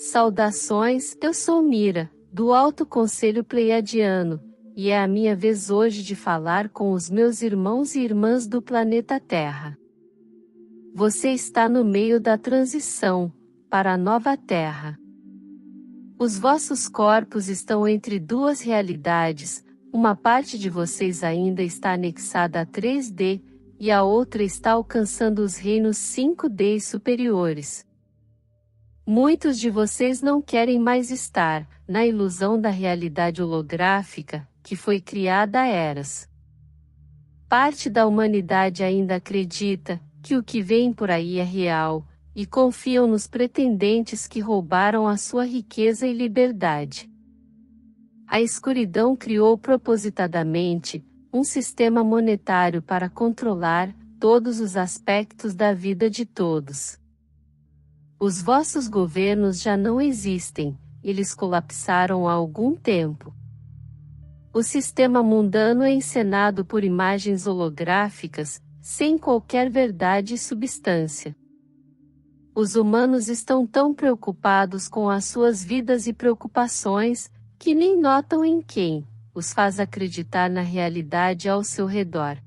Saudações, eu sou Mira, do Alto Conselho Pleiadiano, e é a minha vez hoje de falar com os meus irmãos e irmãs do planeta Terra. Você está no meio da transição para a nova Terra. Os vossos corpos estão entre duas realidades, uma parte de vocês ainda está anexada a 3D, e a outra está alcançando os reinos 5D superiores. Muitos de vocês não querem mais estar na ilusão da realidade holográfica, que foi criada há eras. Parte da humanidade ainda acredita que o que vem por aí é real, e confiam nos pretendentes que roubaram a sua riqueza e liberdade. A escuridão criou propositadamente um sistema monetário para controlar todos os aspectos da vida de todos. Os vossos governos já não existem, eles colapsaram há algum tempo. O sistema mundano é encenado por imagens holográficas, sem qualquer verdade e substância. Os humanos estão tão preocupados com as suas vidas e preocupações, que nem notam em quem os faz acreditar na realidade ao seu redor.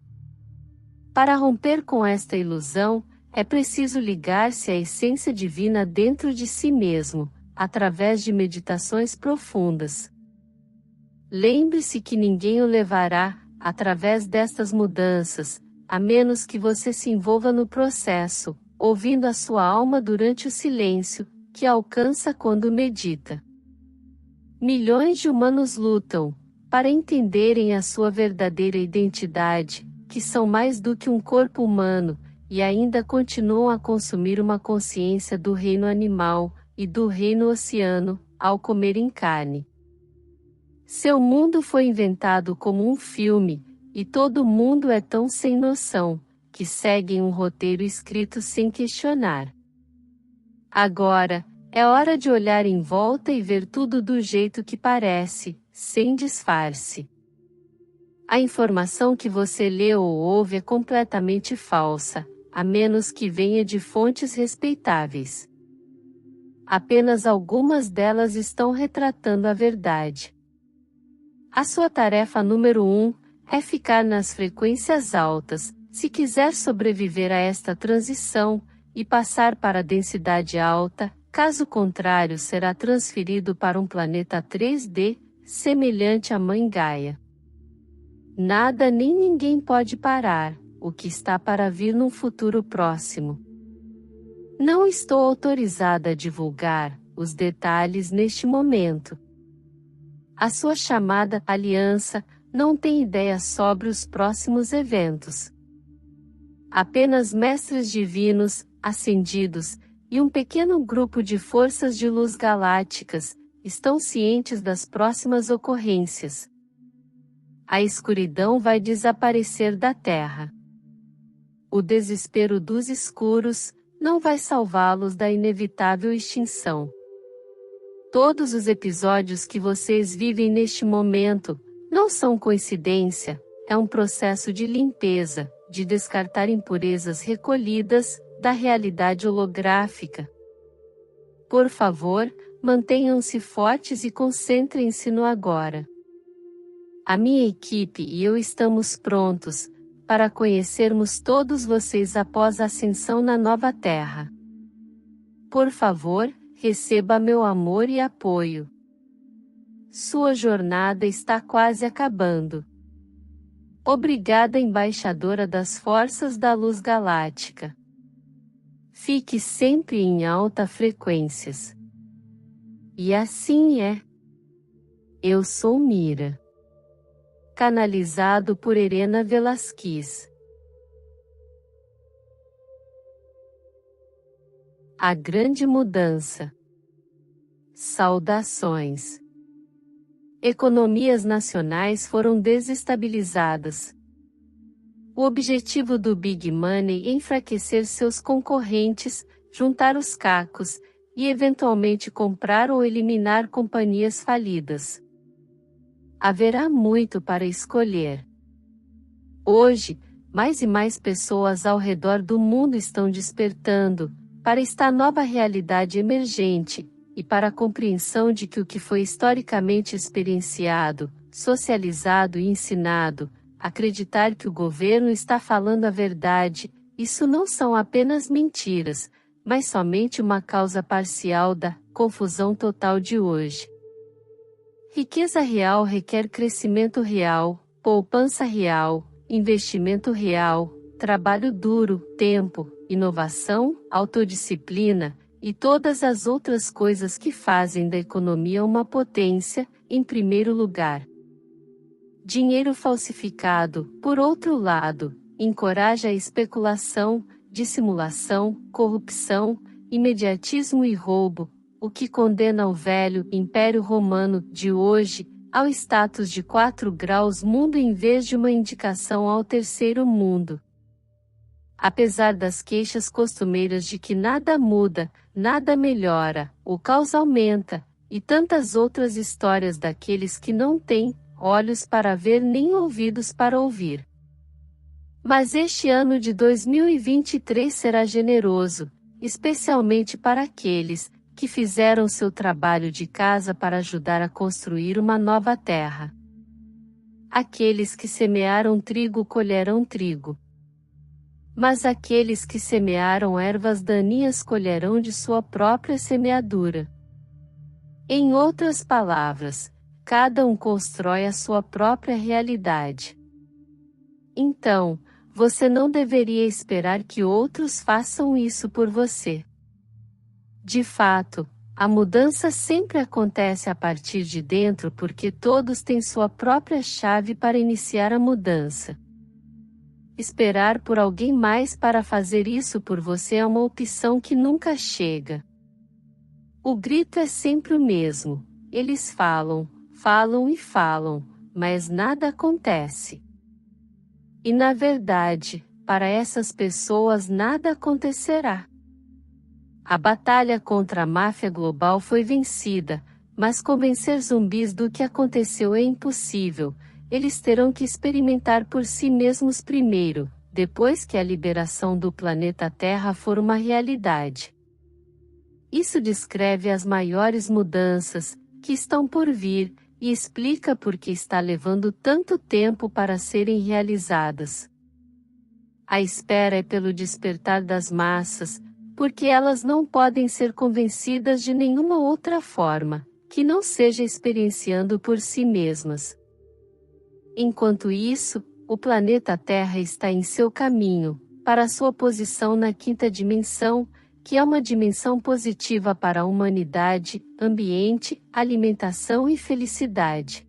Para romper com esta ilusão, é preciso ligar-se à essência divina dentro de si mesmo, através de meditações profundas. Lembre-se que ninguém o levará, através destas mudanças, a menos que você se envolva no processo, ouvindo a sua alma durante o silêncio, que alcança quando medita. Milhões de humanos lutam, para entenderem a sua verdadeira identidade, que são mais do que um corpo humano, e ainda continuam a consumir uma consciência do reino animal, e do reino oceano, ao comerem carne. Seu mundo foi inventado como um filme, e todo mundo é tão sem noção, que seguem um roteiro escrito sem questionar. Agora, é hora de olhar em volta e ver tudo do jeito que parece, sem disfarce. A informação que você lê ou ouve é completamente falsa, a menos que venha de fontes respeitáveis. Apenas algumas delas estão retratando a verdade. A sua tarefa número 1 é ficar nas frequências altas, se quiser sobreviver a esta transição, e passar para a densidade alta, caso contrário será transferido para um planeta 3D, semelhante à Mãe Gaia. Nada nem ninguém pode parar o que está para vir num futuro próximo. Não estou autorizada a divulgar os detalhes neste momento. A sua chamada aliança não tem ideia sobre os próximos eventos. Apenas mestres divinos, ascendidos, e um pequeno grupo de forças de luz galácticas estão cientes das próximas ocorrências. A escuridão vai desaparecer da Terra. O desespero dos escuros não vai salvá-los da inevitável extinção. Todos os episódios que vocês vivem neste momento não são coincidência, é um processo de limpeza, de descartar impurezas recolhidas da realidade holográfica. Por favor, mantenham-se fortes e concentrem-se no agora. A minha equipe e eu estamos prontos para conhecermos todos vocês após a ascensão na nova Terra. Por favor, receba meu amor e apoio. Sua jornada está quase acabando. Obrigada, embaixadora das forças da luz galáctica. Fique sempre em alta frequências. E assim é. Eu sou Mira. Canalizado por Helena Velasquez. A grande mudança. Saudações. Economias nacionais foram desestabilizadas. O objetivo do Big Money é enfraquecer seus concorrentes, juntar os cacos, e eventualmente comprar ou eliminar companhias falidas. Haverá muito para escolher. Hoje, mais e mais pessoas ao redor do mundo estão despertando para esta nova realidade emergente, e para a compreensão de que o que foi historicamente experienciado, socializado e ensinado, acreditar que o governo está falando a verdade, isso não são apenas mentiras, mas somente uma causa parcial da confusão total de hoje. Riqueza real requer crescimento real, poupança real, investimento real, trabalho duro, tempo, inovação, autodisciplina, e todas as outras coisas que fazem da economia uma potência, em primeiro lugar. Dinheiro falsificado, por outro lado, encoraja a especulação, dissimulação, corrupção, imediatismo e roubo, o que condena o velho Império Romano de hoje ao status de 4 graus mundo em vez de uma indicação ao terceiro mundo. Apesar das queixas costumeiras de que nada muda, nada melhora, o caos aumenta, e tantas outras histórias daqueles que não têm olhos para ver nem ouvidos para ouvir. Mas este ano de 2023 será generoso, especialmente para aqueles que fizeram seu trabalho de casa para ajudar a construir uma nova terra. Aqueles que semearam trigo colherão trigo. Mas aqueles que semearam ervas daninhas colherão de sua própria semeadura. Em outras palavras, cada um constrói a sua própria realidade. Então, você não deveria esperar que outros façam isso por você. De fato, a mudança sempre acontece a partir de dentro porque todos têm sua própria chave para iniciar a mudança. Esperar por alguém mais para fazer isso por você é uma opção que nunca chega. O grito é sempre o mesmo. Eles falam, falam e falam, mas nada acontece. E na verdade, para essas pessoas nada acontecerá. A batalha contra a máfia global foi vencida, mas convencer zumbis do que aconteceu é impossível. Eles terão que experimentar por si mesmos primeiro, depois que a liberação do planeta Terra for uma realidade. Isso descreve as maiores mudanças que estão por vir e explica por que está levando tanto tempo para serem realizadas. A espera é pelo despertar das massas, porque elas não podem ser convencidas de nenhuma outra forma, que não seja experienciando por si mesmas. Enquanto isso, o planeta Terra está em seu caminho, para sua posição na quinta dimensão, que é uma dimensão positiva para a humanidade, ambiente, alimentação e felicidade.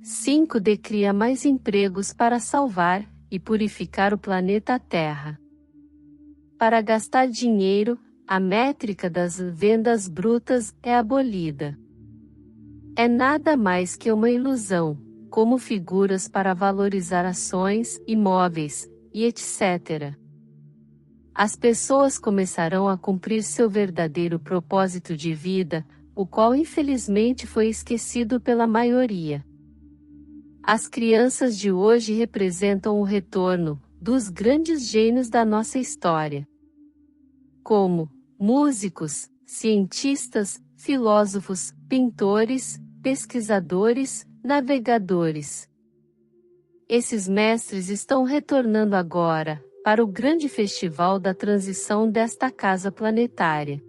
5D cria mais empregos para salvar e purificar o planeta Terra. Para gastar dinheiro, a métrica das vendas brutas é abolida. É nada mais que uma ilusão, como figuras para valorizar ações, imóveis, e etc. As pessoas começarão a cumprir seu verdadeiro propósito de vida, o qual infelizmente foi esquecido pela maioria. As crianças de hoje representam o retorno dos grandes gênios da nossa história, como músicos, cientistas, filósofos, pintores, pesquisadores, navegadores. Esses mestres estão retornando agora, para o grande festival da transição desta casa planetária.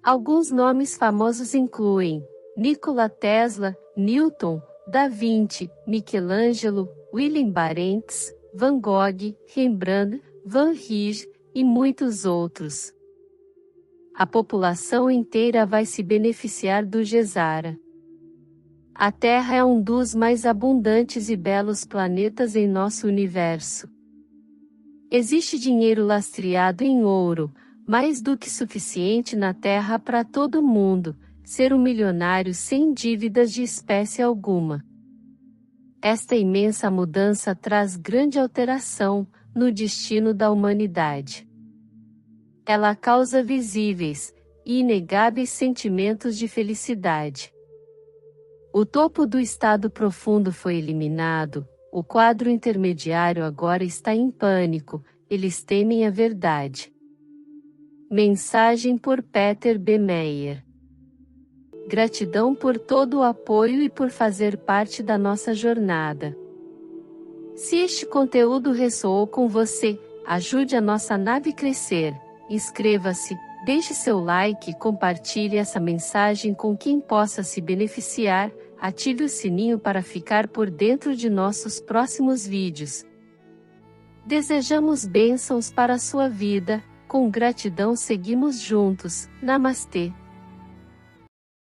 Alguns nomes famosos incluem Nikola Tesla, Newton, Da Vinci, Michelangelo, William Barents, Van Gogh, Rembrandt, Van Rijn, e muitos outros. A população inteira vai se beneficiar do Gesara. A Terra é um dos mais abundantes e belos planetas em nosso universo. Existe dinheiro lastreado em ouro, mais do que suficiente na Terra para todo mundo, ser um milionário sem dívidas de espécie alguma. Esta imensa mudança traz grande alteração no destino da humanidade. Ela causa visíveis e inegáveis sentimentos de felicidade. O topo do estado profundo foi eliminado, o quadro intermediário agora está em pânico, eles temem a verdade. Mensagem por Peter B. Meyer. Gratidão por todo o apoio e por fazer parte da nossa jornada. Se este conteúdo ressoou com você, ajude a nossa nave crescer. Inscreva-se, deixe seu like e compartilhe essa mensagem com quem possa se beneficiar. Ative o sininho para ficar por dentro de nossos próximos vídeos. Desejamos bênçãos para a sua vida. Com gratidão seguimos juntos. Namastê.